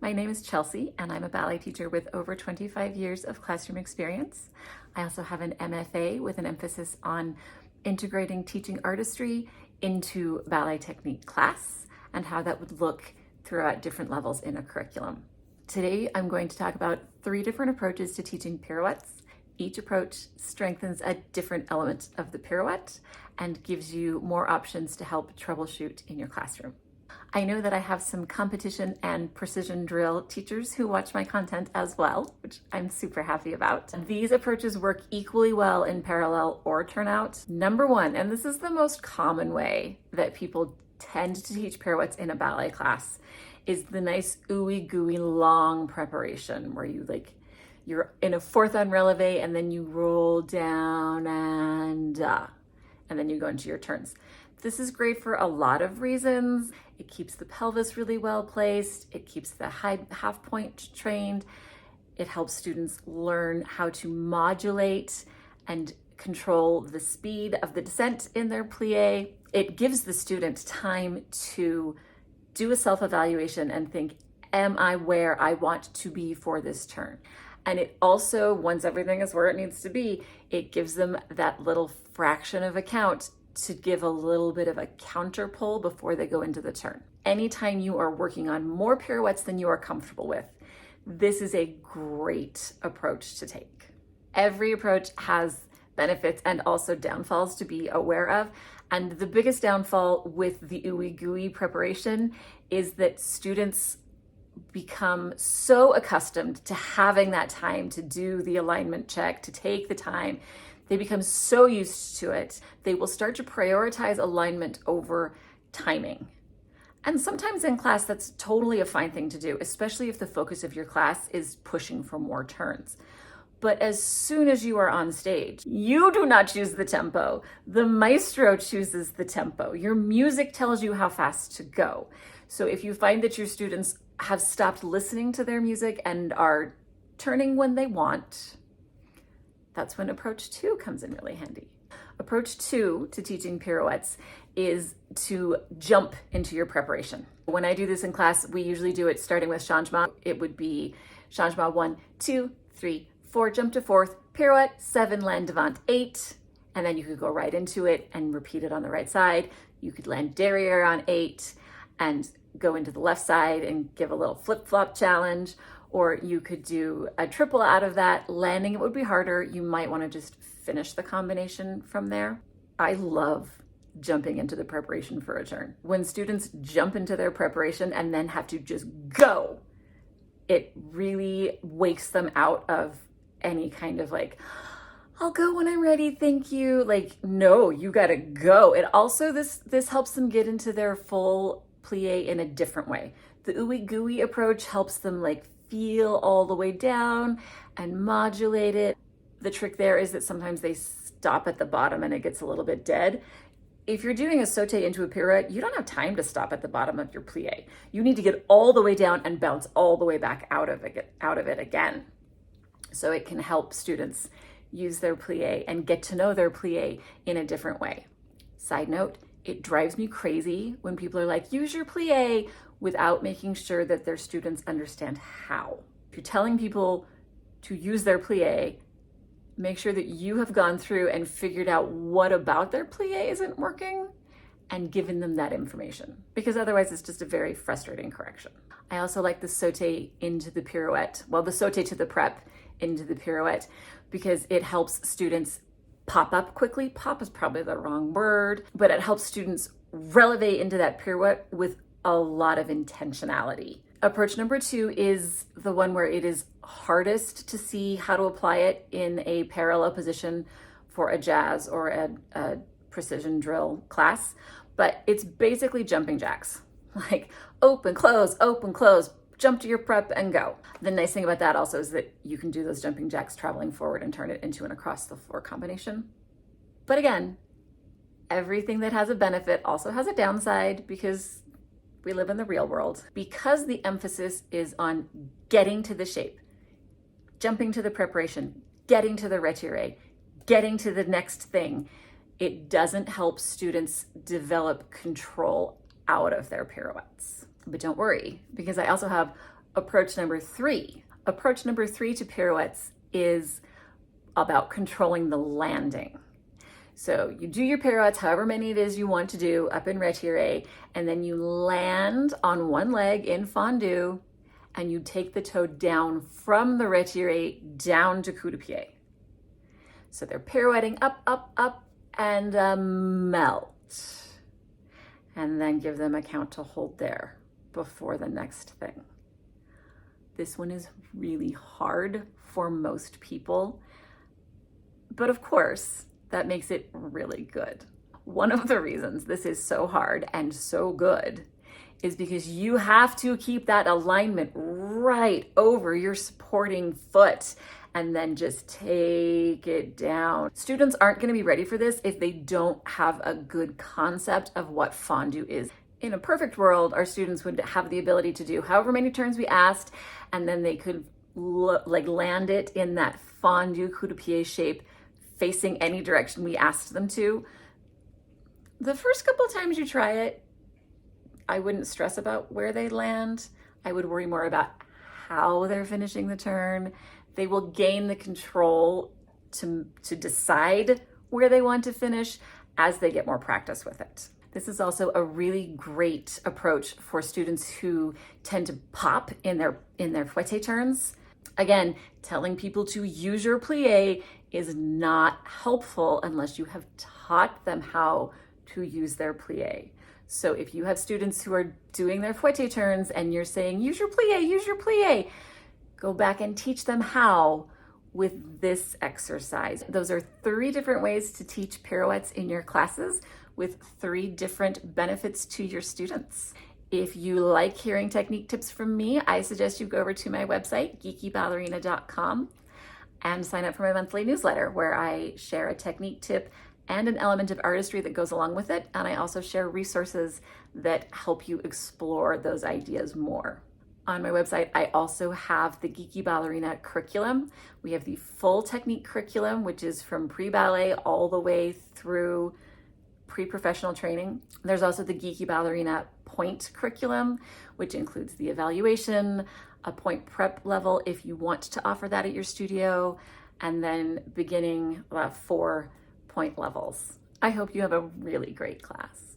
My name is Chelsea, and I'm a ballet teacher with over 25 years of classroom experience. I also have an MFA with an emphasis on integrating teaching artistry into ballet technique class and how that would look throughout different levels in a curriculum. Today, I'm going to talk about 3 different approaches to teaching pirouettes. Each approach strengthens a different element of the pirouette and gives you more options to help troubleshoot in your classroom. I know that I have some competition and precision drill teachers who watch my content as well, which I'm super happy about. These approaches work equally well in parallel or turnout. Number 1, and this is the most common way that people tend to teach pirouettes in a ballet class, is the nice ooey gooey long preparation where you're in a fourth on releve and then you roll down and then you go into your turns. This is great for a lot of reasons. It keeps the pelvis really well placed. It keeps the high half point trained. It helps students learn how to modulate and control the speed of the descent in their plie. It gives the student time to do a self-evaluation and think, am I where I want to be for this turn? And it also, once everything is where it needs to be, it gives them that little fraction of a count to give a little bit of a counter pull before they go into the turn. Anytime you are working on more pirouettes than you are comfortable with, this is a great approach to take. Every approach has benefits and also downfalls to be aware of. And the biggest downfall with the ooey gooey preparation is that students become so accustomed to having that time to do the alignment check, to take the time. They become so used to it, they will start to prioritize alignment over timing. And sometimes in class, that's totally a fine thing to do, especially if the focus of your class is pushing for more turns. But as soon as you are on stage, you do not choose the tempo. The maestro chooses the tempo. Your music tells you how fast to go. So if you find that your students have stopped listening to their music and are turning when they want, that's when approach 2 comes in really handy. Approach 2 to teaching pirouettes is to jump into your preparation. When I do this in class, we usually do it starting with changement. It would be changement 1, 2, 3, 4, jump to 4th, pirouette, 7, land devant 8, and then you could go right into it and repeat it on the right side. You could land derriere on 8 and go into the left side and give a little flip-flop challenge, or you could do a triple out of that. Landing it would be harder. You might want to just finish the combination from there. I love jumping into the preparation for a turn. When students jump into their preparation and then have to just go, it really wakes them out of any kind of I'll go when I'm ready, thank you. No, you gotta go. It also, this helps them get into their full plie in a different way. The ooey gooey approach helps them feel all the way down and modulate it. The trick there is that sometimes they stop at the bottom and it gets a little bit dead. If you're doing a sauté into a pirouette, you don't have time to stop at the bottom of your plie. You need to get all the way down and bounce all the way back out of it again. So it can help students use their plie and get to know their plie in a different way. Side note, it drives me crazy when people are like, use your plie, without making sure that their students understand how. If you're telling people to use their plie, make sure that you have gone through and figured out what about their plie isn't working and given them that information, because otherwise it's just a very frustrating correction. I also like the sauté into the pirouette, the sauté to the prep into the pirouette, because it helps students pop up quickly. Pop is probably the wrong word, but it helps students releve into that pirouette with a lot of intentionality. Approach number 2 is the one where it is hardest to see how to apply it in a parallel position for a jazz or a precision drill class, but it's basically jumping jacks. Open, close, jump to your prep and go. The nice thing about that also is that you can do those jumping jacks traveling forward and turn it into an across the floor combination. But again, everything that has a benefit also has a downside, because we live in the real world. Because the emphasis is on getting to the shape, jumping to the preparation, getting to the retiré, getting to the next thing, it doesn't help students develop control out of their pirouettes. But don't worry, because I also have Approach number three. Approach number three to pirouettes is about controlling the landing. So you do your pirouettes, however many it is you want to do up in retiré, and then you land on one leg in fondu, and you take the toe down from the retiré down to coup de pied. So they're pirouetting up, up, up, and melt. And then give them a count to hold there before the next thing. This one is really hard for most people, but of course, that makes it really good. One of the reasons this is so hard and so good is because you have to keep that alignment right over your supporting foot and then just take it down. Students aren't going to be ready for this if they don't have a good concept of what fondu is. In a perfect world, our students would have the ability to do however many turns we asked, and then they could land it in that fondu coup de pied shape, facing any direction we asked them to. The first couple times you try it, I wouldn't stress about where they land. I would worry more about how they're finishing the turn. They will gain the control to decide where they want to finish as they get more practice with it. This is also a really great approach for students who tend to pop in their fouette turns. Again, telling people to use your plie is not helpful unless you have taught them how to use their plie. So if you have students who are doing their fouette turns and you're saying, use your plie, go back and teach them how with this exercise. Those are 3 different ways to teach pirouettes in your classes with 3 different benefits to your students. If you like hearing technique tips from me, I suggest you go over to my website, geekyballerina.com, and sign up for my monthly newsletter where I share a technique tip and an element of artistry that goes along with it. And I also share resources that help you explore those ideas more. On my website, I also have the Geeky Ballerina curriculum. We have the full technique curriculum, which is from pre-ballet all the way through pre-professional training. There's also the Geeky Ballerina point curriculum, which includes the evaluation, a point prep level if you want to offer that at your studio, and then beginning 4 point levels. I hope you have a really great class.